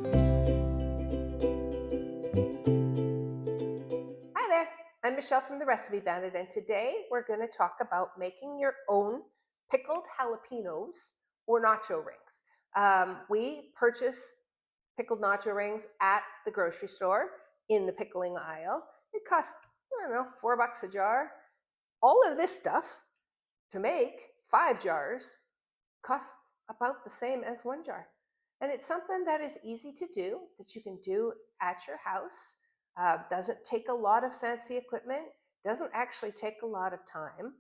Hi there, I'm Michelle from The Recipe Bandit, and today we're going to talk about making your own pickled jalapenos or nacho rings. We purchase pickled nacho rings at the grocery store in the pickling aisle. It costs, I don't know, $4 a jar. All of this stuff to make 5 jars costs about the same as 1 jar. And it's something that is easy to do, that you can do at your house. Doesn't take a lot of fancy equipment, doesn't actually take a lot of time.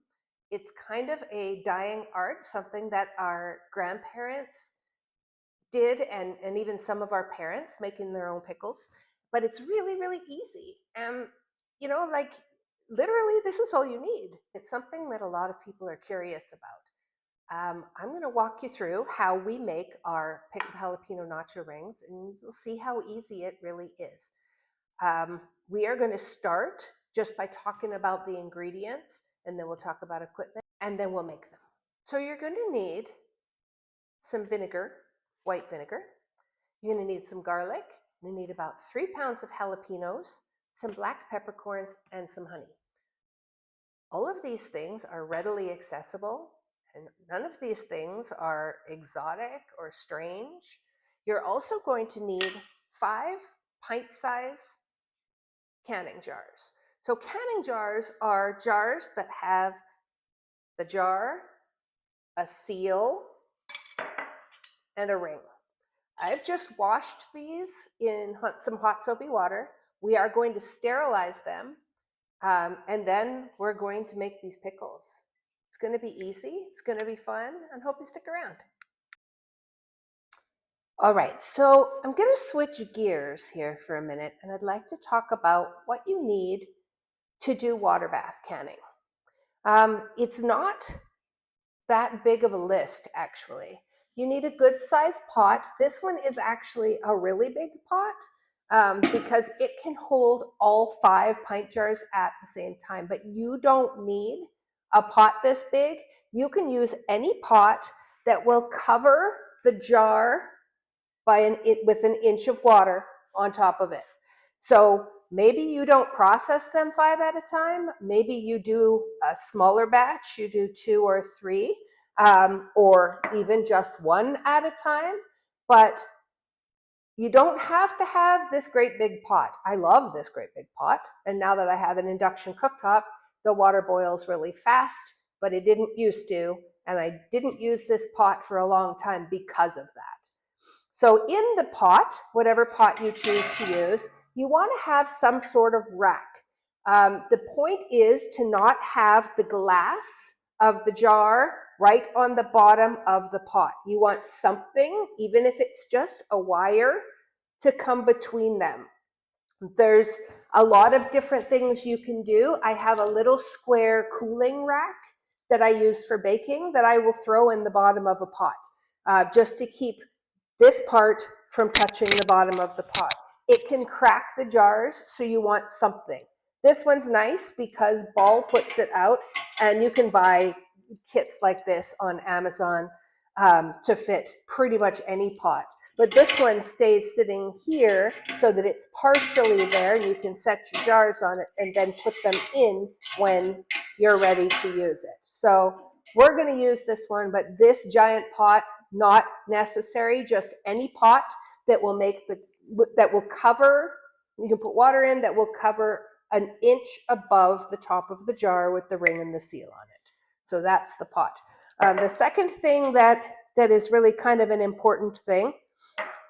It's kind of a dying art, something that our grandparents did, and even some of our parents making their own pickles. But it's really, really easy. And, like literally, this is all you need. It's something that a lot of people are curious about. I'm going to walk you through how we make our pickled jalapeno nacho rings, and you'll see how easy it really is. We are going to start just by talking about the ingredients, and then we'll talk about equipment, and then we'll make them. So you're going to need some vinegar, white vinegar. You're going to need some garlic. You need about 3 pounds of jalapenos, some black peppercorns, and some honey. All of these things are readily accessible, and none of these things are exotic or strange. You're also going to need 5 pint-size canning jars. So canning jars are jars that have the jar, a seal, and a ring. I've just washed these in some hot soapy water. We are going to sterilize them, and then we're going to make these pickles. It's going to be easy, it's going to be fun, and hope you stick around. All right, so I'm going to switch gears here for a minute, and I'd like to talk about what you need to do water bath canning. It's not that big of a list, actually. You need a good sized pot. This one is actually a really big pot because it can hold all 5 pint jars at the same time, but you don't need a pot this big. You can use any pot that will cover the jar with an inch of water on top of it. So maybe you don't process them 5 at a time. Maybe you do a smaller batch, you do 2 or 3, or even just 1 at a time. But you don't have to have this great big pot. I love this great big pot. And now that I have an induction cooktop, the water boils really fast, but it didn't used to. And I didn't use this pot for a long time because of that. So in the pot, whatever pot you choose to use, you want to have some sort of rack. The point is to not have the glass of the jar right on the bottom of the pot. You want something, even if it's just a wire, to come between them. There's a lot of different things you can do. I have a little square cooling rack that I use for baking that I will throw in the bottom of a pot just to keep this part from touching the bottom of the pot. It can crack the jars, so you want something. This one's nice because Ball puts it out, and you can buy kits like this on Amazon to fit pretty much any pot. But this one stays sitting here so that it's partially there, and you can set your jars on it and then put them in when you're ready to use it. So we're going to use this one, but this giant pot, not necessary. Just any pot that will cover, you can put water in that will cover an inch above the top of the jar with the ring and the seal on it. So that's the pot. The second thing that is really kind of an important thing,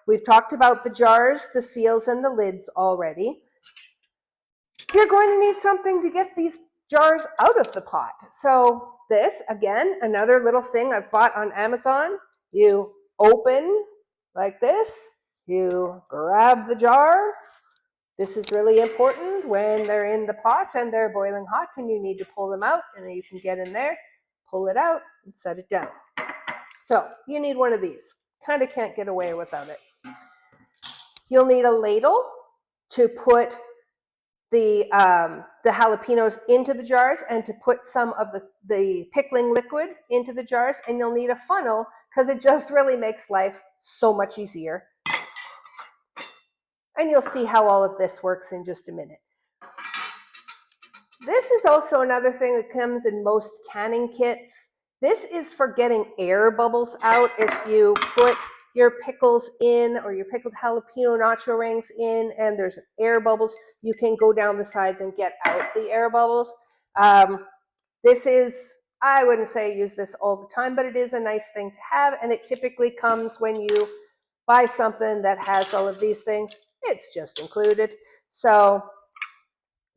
we've talked about the jars, the seals, and the lids already. You're going to need something to get these jars out of the pot. So this, again, another little thing I've bought on Amazon. You open like this, you grab the jar. This is really important when they're in the pot and they're boiling hot and you need to pull them out, and then you can get in there, pull it out, and set it down. So you need one of these. Kind of can't get away without it. You'll need a ladle to put the jalapenos into the jars and to put some of the pickling liquid into the jars, and you'll need a funnel because it just really makes life so much easier. And you'll see how all of this works in just a minute. This is also another thing that comes in most canning kits. This is for getting air bubbles out. If you put your pickles in, or your pickled jalapeno nacho rings in, and there's air bubbles, you can go down the sides and get out the air bubbles. This is, I wouldn't say use this all the time, but it is a nice thing to have, and it typically comes when you buy something that has all of these things. It's just included. So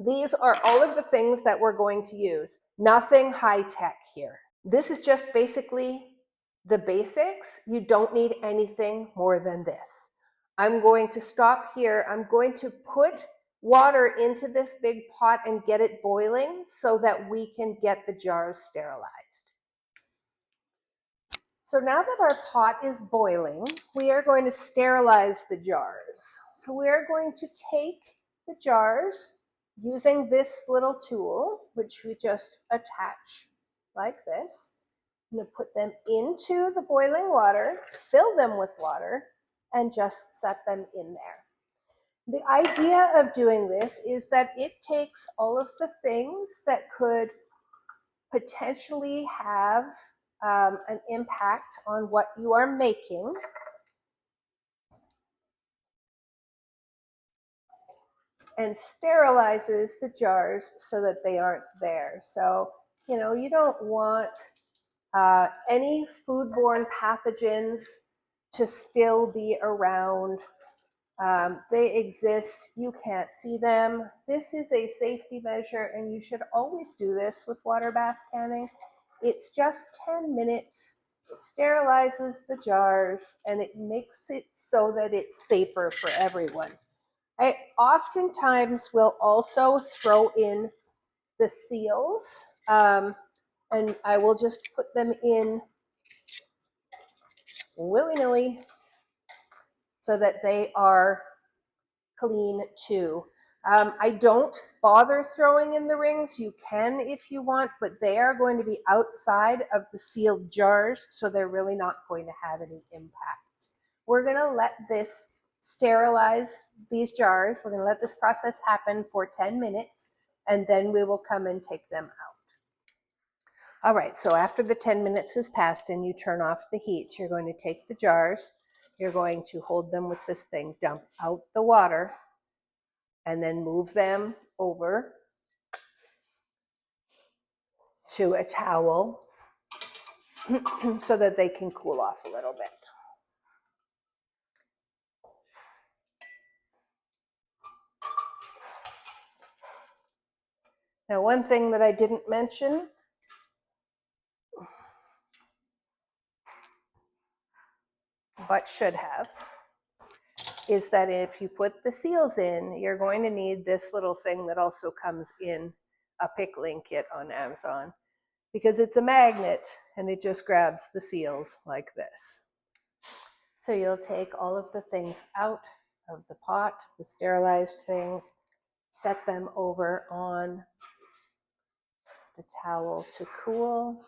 these are all of the things that we're going to use. Nothing high tech here. This is just basically the basics. You don't need anything more than this. I'm going to stop here. I'm going to put water into this big pot and get it boiling so that we can get the jars sterilized. So now that our pot is boiling, we are going to sterilize the jars. So we are going to take the jars using this little tool, which we just attach like this. I'm going to put them into the boiling water, fill them with water, and just set them in there. The idea of doing this is that it takes all of the things that could potentially have an impact on what you are making, and sterilizes the jars so that they aren't there. So, you know, you don't want any foodborne pathogens to still be around. They exist, you can't see them. This is a safety measure, and you should always do this with water bath canning. It's just 10 minutes. It sterilizes the jars, and it makes it so that it's safer for everyone. I oftentimes will also throw in the seals, and I will just put them in willy-nilly so that they are clean too. I don't bother throwing in the rings. You can if you want, but they are going to be outside of the sealed jars, so they're really not going to have any impact. We're going to let this sterilize these jars. We're going to let this process happen for 10 minutes, and then we will come and take them out. All right, so after the 10 minutes has passed and you turn off the heat, you're going to take the jars, you're going to hold them with this thing, dump out the water, and then move them over to a towel so that they can cool off a little bit. Now, one thing that I didn't mention but should have is that if you put the seals in, you're going to need this little thing that also comes in a pickling kit on Amazon, because it's a magnet and it just grabs the seals like this. So you'll take all of the things out of the pot, the sterilized things, set them over on the towel to cool.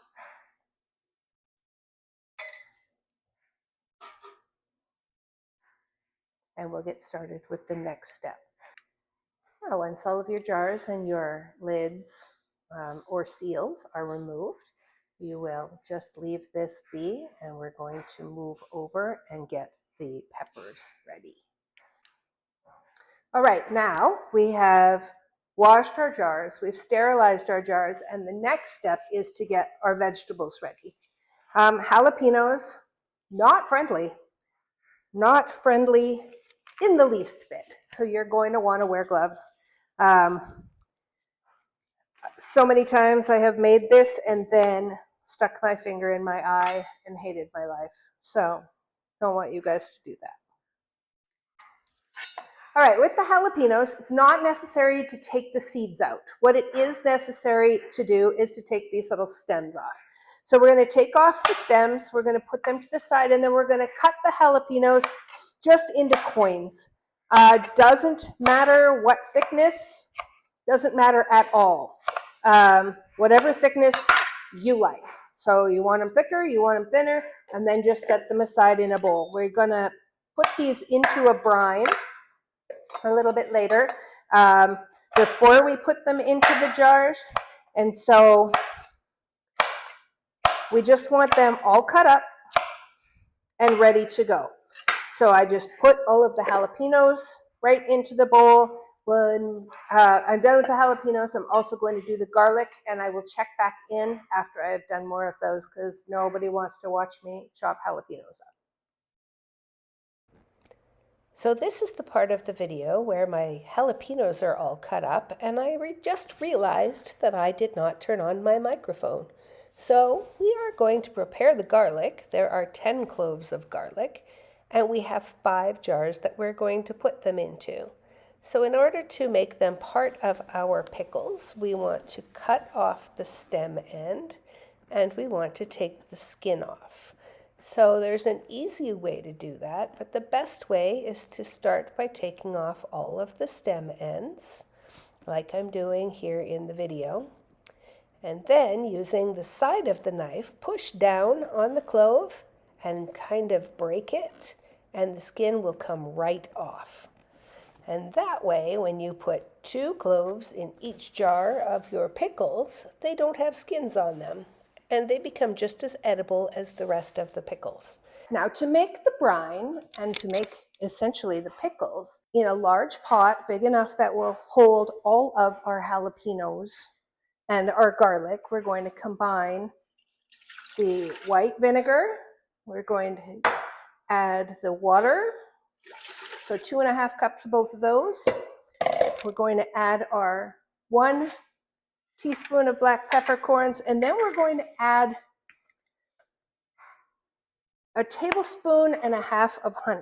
And we'll get started with the next step. Now, once all of your jars and your lids or seals are removed, you will just leave this be, and we're going to move over and get the peppers ready. All right, now we have washed our jars, we've sterilized our jars, and the next step is to get our vegetables ready. Jalapenos, not friendly in the least bit. So you're going to want to wear gloves. So many times I have made this and then stuck my finger in my eye and hated my life. So don't want you guys to do that. All right, with the jalapenos, it's not necessary to take the seeds out. What it is necessary to do is to take these little stems off. So we're going to take off the stems, we're going to put them to the side, and then we're going to cut the jalapenos just into coins. Doesn't matter what thickness, doesn't matter at all. Whatever thickness you like. So you want them thicker, you want them thinner, and then just set them aside in a bowl. We're going to put these into a brine. a little bit later before we put them into the jars. And so we just want them all cut up and ready to go. So I just put all of the jalapenos right into the bowl. When I'm done with the jalapenos, I'm also going to do the garlic, and I will check back in after I've done more of those because nobody wants to watch me chop jalapenos up. So this is the part of the video where my jalapenos are all cut up, and I just realized that I did not turn on my microphone. So we are going to prepare the garlic. There are 10 cloves of garlic, and we have 5 jars that we're going to put them into. So in order to make them part of our pickles, we want to cut off the stem end, and we want to take the skin off. So there's an easy way to do that, but the best way is to start by taking off all of the stem ends, like I'm doing here in the video. And then using the side of the knife, push down on the clove and kind of break it, and the skin will come right off. And that way, when you put 2 cloves in each jar of your pickles, they don't have skins on them, and they become just as edible as the rest of the pickles. Now, to make the brine and to make essentially the pickles, in a large pot big enough that will hold all of our jalapenos and our garlic, we're going to combine the white vinegar. We're going to add the water, so 2.5 cups of both of those. We're going to add our 1 teaspoon of black peppercorns, and then we're going to add a 1.5 tablespoons of honey.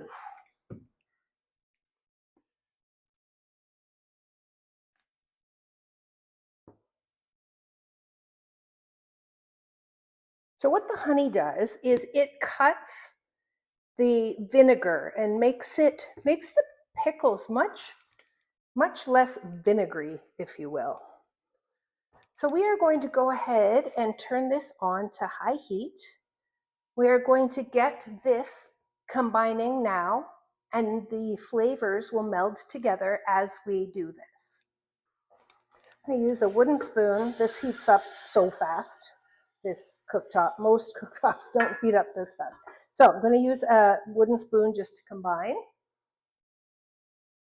So what the honey does is it cuts the vinegar and makes the pickles much less vinegary, if you will. So we are going to go ahead and turn this on to high heat. We are going to get this combining now, and the flavors will meld together as we do this. I'm going to use a wooden spoon. This heats up so fast. This cooktop, most cooktops don't heat up this fast. So I'm going to use a wooden spoon just to combine.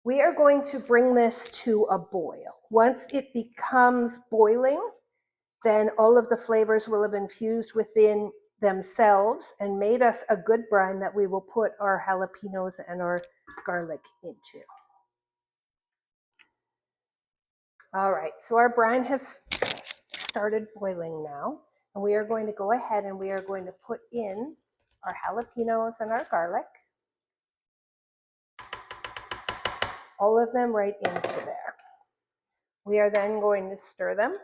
We are going to bring this to a boil. Once it becomes boiling, then all of the flavors will have infused within themselves and made us a good brine that we will put our jalapenos and our garlic into. All right, so our brine has started boiling now, and we are going to go ahead and we are going to put in our jalapenos and our garlic, all of them right into there. We are then going to stir them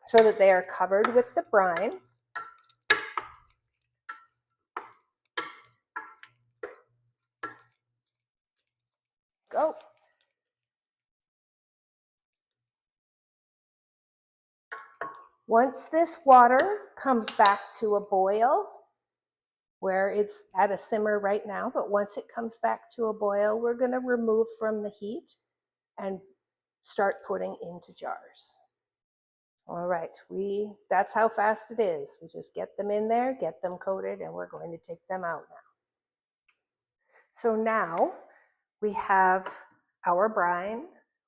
so that they are covered with the brine. Go. Once this water comes back to a boil, where it's at a simmer right now, but once it comes back to a boil, we're going to remove from the heat and start putting into jars. All right, that's how fast it is. We just get them in there, get them coated, and we're going to take them out now. So now we have our brine,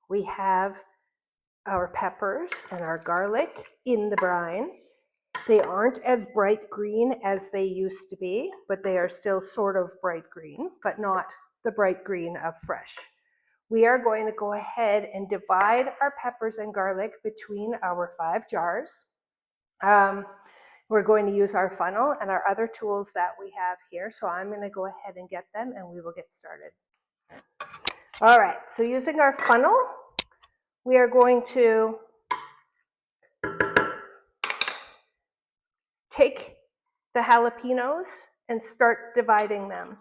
we have our peppers and our garlic in the brine. They aren't as bright green as they used to be, but they are still sort of bright green, but not the bright green of fresh. We are going to go ahead and divide our peppers and garlic between our 5 jars. We're going to use our funnel and our other tools that we have here. So I'm going to go ahead and get them and we will get started. All right, so using our funnel, we are going to take the jalapenos and start dividing them.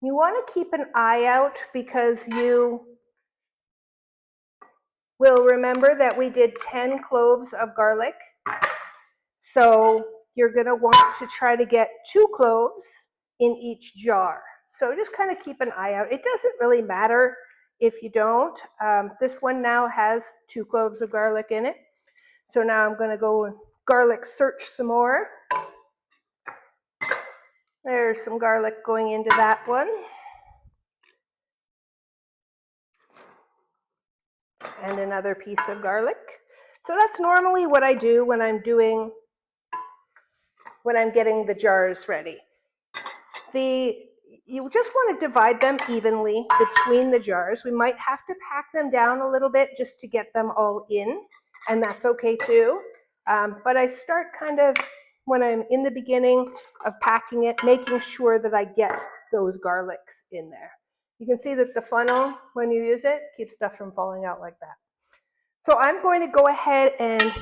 You want to keep an eye out because you will remember that we did 10 cloves of garlic. So you're going to want to try to get 2 cloves in each jar. So just kind of keep an eye out. It doesn't really matter if you don't. This one now has 2 cloves of garlic in it. So now I'm going to go and garlic search some more. There's some garlic going into that one. And another piece of garlic. So that's normally what I do when I'm getting the jars ready. You just want to divide them evenly between the jars. We might have to pack them down a little bit just to get them all in, and that's okay too. But I start kind of when I'm in the beginning of packing it, making sure that I get those garlics in there. You can see that the funnel, when you use it, keeps stuff from falling out like that. So I'm going to go ahead and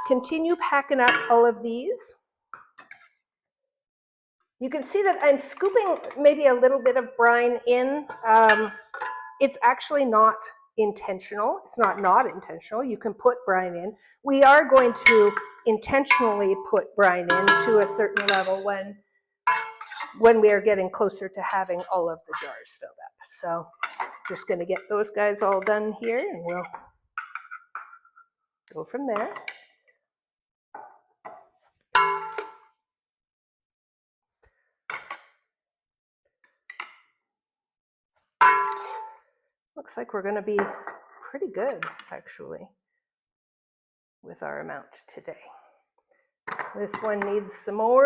continue packing up all of these. You can see that I'm scooping maybe a little bit of brine in. It's actually not intentional. It's not intentional. You can put brine in. We are going to intentionally put brine in to a certain level when we are getting closer to having all of the jars filled up. So just going to get those guys all done here, and we'll go from there. Looks like we're going to be pretty good, actually, with our amount today. This one needs some more.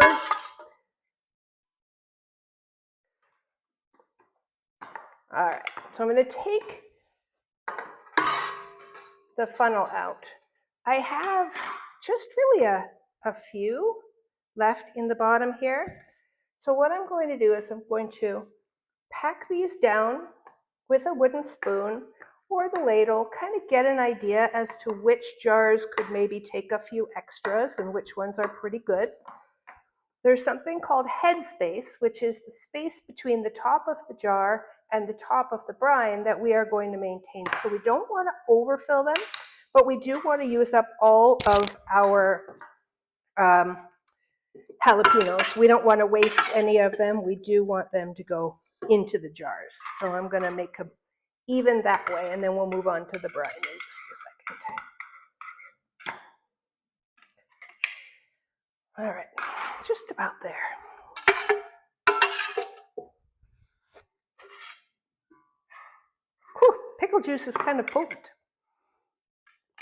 All right, so I'm going to take the funnel out. I have just really a few left in the bottom here. So what I'm going to do is I'm going to pack these down with a wooden spoon or the ladle, kind of get an idea as to which jars could maybe take a few extras and which ones are pretty good. There's something called head space, which is the space between the top of the jar and the top of the brine that we are going to maintain. So we don't want to overfill them, but we do want to use up all of our jalapenos. We don't want to waste any of them. We do want them to go into the jars. So I'm going to make them even that way, and then we'll move on to the brine in just a second. All right, just about there. Whew, pickle juice is kind of potent.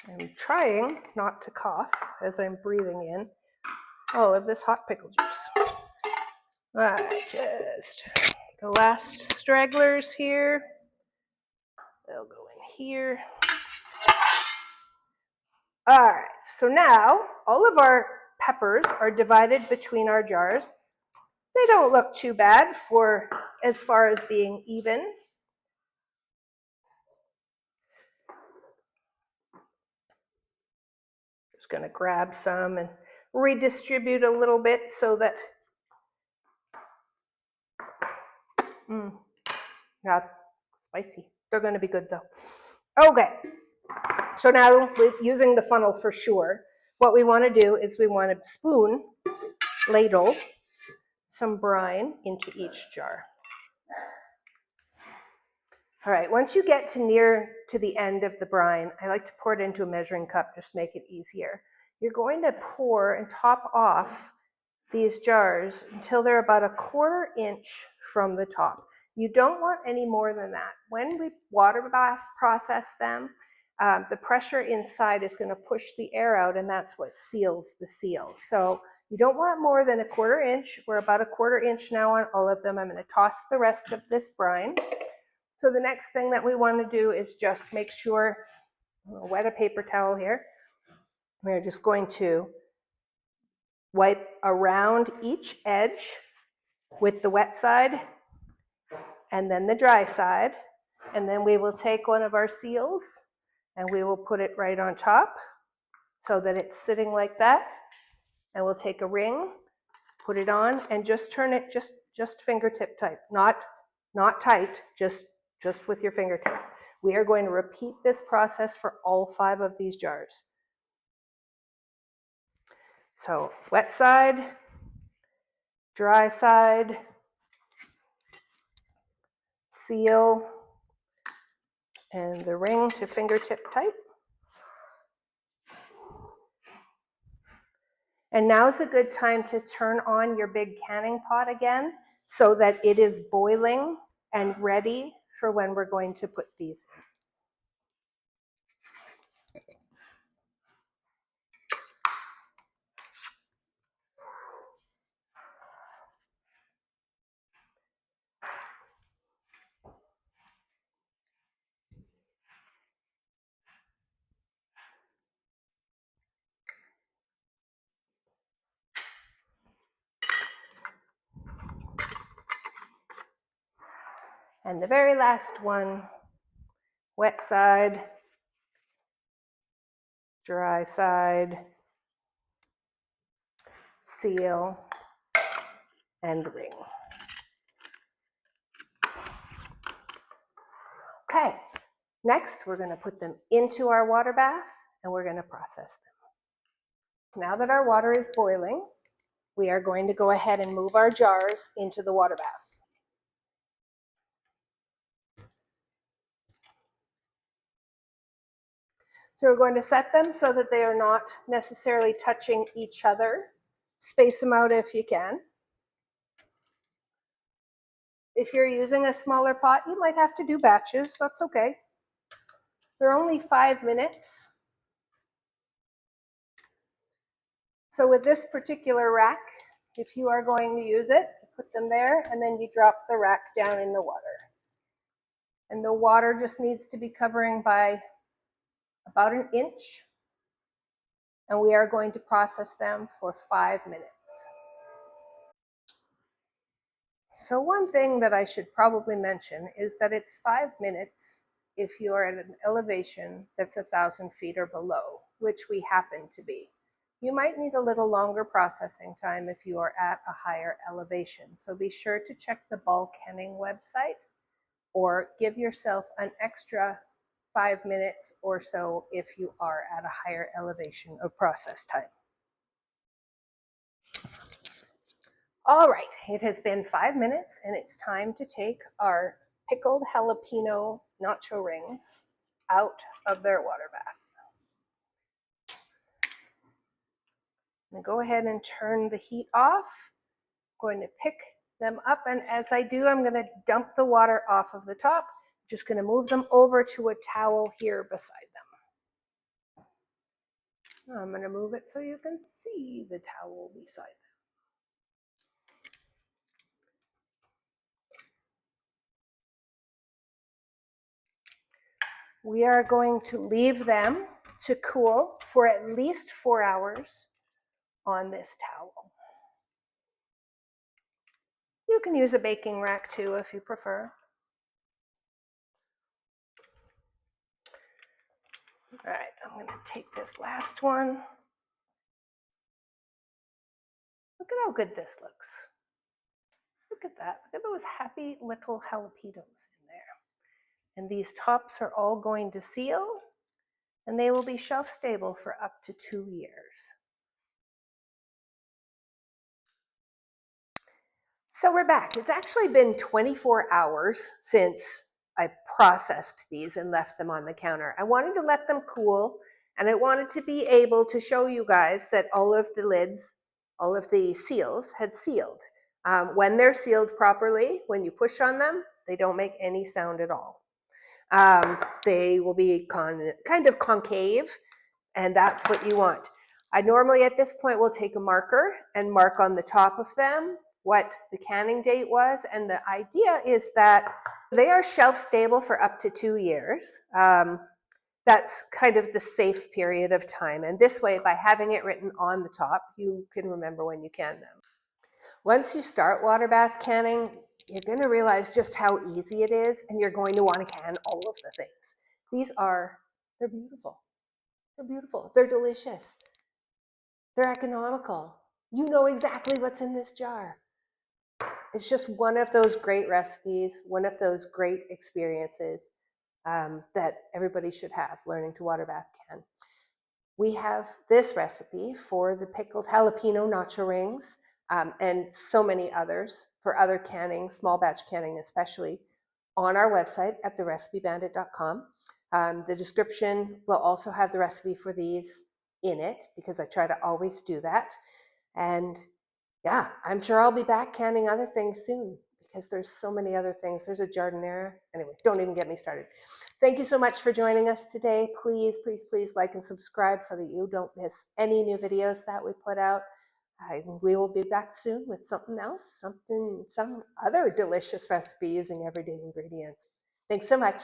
I'm trying not to cough as I'm breathing in all of this hot pickle juice. All right, just the last stragglers here. They'll go in here. All right, so now all of our peppers are divided between our jars. They don't look too bad for as far as being even. Just going to grab some and redistribute a little bit so that not spicy. They're going to be good though. Okay, so now with using the funnel for sure, what we want to do is we want to spoon, ladle some brine into each jar. All right, once you get to near to the end of the brine, I like to pour it into a measuring cup, just to make it easier. You're going to pour and top off these jars until they're about 1/4 inch from the top. You don't want any more than that. When we water bath process them, the pressure inside is going to push the air out, and that's what seals the seal. So you don't want more than 1/4 inch. We're about 1/4 inch now on all of them. I'm going to toss the rest of this brine. So the next thing that we want to do is just make sure, I'll wet a paper towel here. We're just going to wipe around each edge with the wet side and then the dry side. And then we will take one of our seals and we will put it right on top so that it's sitting like that. And we'll take a ring, put it on, and just turn it just fingertip tight, not tight, just with your fingertips. We are going to repeat this process for all 5 of these jars. So wet side, dry side, seal, and the ring to fingertip tight. And now's a good time to turn on your big canning pot again so that it is boiling and ready for when we're going to put these in. And the very last one, wet side, dry side, seal, and ring. Okay, next we're going to put them into our water bath and we're going to process them. Now that our water is boiling, we are going to go ahead and move our jars into the water bath. So we're going to set them so that they are not necessarily touching each other. Space them out if you can. If you're using a smaller pot, you might have to do batches. That's okay. They're only 5 minutes. So with this particular rack, if you are going to use it, put them there and then you drop the rack down in the water. And the water just needs to be covering by about an inch. And we are going to process them for 5 minutes. So one thing that I should probably mention is that it's 5 minutes if you are at an elevation that's 1,000 feet or below, which we happen to be. You might need a little longer processing time if you are at a higher elevation. So be sure to check the bulk canning website or give yourself an extra 5 minutes or so if you are at a higher elevation of process time. All right, it has been 5 minutes and it's time to take our pickled jalapeno nacho rings out of their water bath. I'm going to go ahead and turn the heat off. I'm going to pick them up, and as I do, I'm going to dump the water off of the top. I'm just going to move them over to a towel here beside them. I'm going to move it so you can see the towel beside them. We are going to leave them to cool for at least 4 hours on this towel. You can use a baking rack too if you prefer. All right, I'm going to take this last one. Look at how good this looks. Look at that. Look at those happy little jalapenos in there. And these tops are all going to seal, and they will be shelf stable for up to 2 years. So we're back. It's actually been 24 hours since I processed these and left them on the counter. I wanted to let them cool, and I wanted to be able to show you guys that all of the lids, all of the seals had sealed. When they're sealed properly, when you push on them, they don't make any sound at all. They will be kind of concave, and that's what you want. I normally at this point will take a marker and mark on the top of them what the canning date was, and the idea is that they are shelf stable for up to 2 years. That's kind of the safe period of time, and this way, by having it written on the top, you can remember when you can them. Once you start water bath canning, you're going to realize just how easy it is, and you're going to want to can all of the things. They're beautiful. They're beautiful. They're delicious. They're economical. You know exactly what's in this jar. It's just one of those great recipes, one of those great experiences that everybody should have learning to water bath can. We have this recipe for the pickled jalapeno nacho rings and so many others for other canning, small batch canning especially. on our website at therecipebandit.com. The description will also have the recipe for these in it because I try to always do that. And yeah, I'm sure I'll be back canning other things soon because there's so many other things. There's a jardinera. Anyway, don't even get me started. Thank you so much for joining us today. Please, please, please like and subscribe so that you don't miss any new videos that we put out. We will be back soon with something else, some other delicious recipe using everyday ingredients. Thanks so much.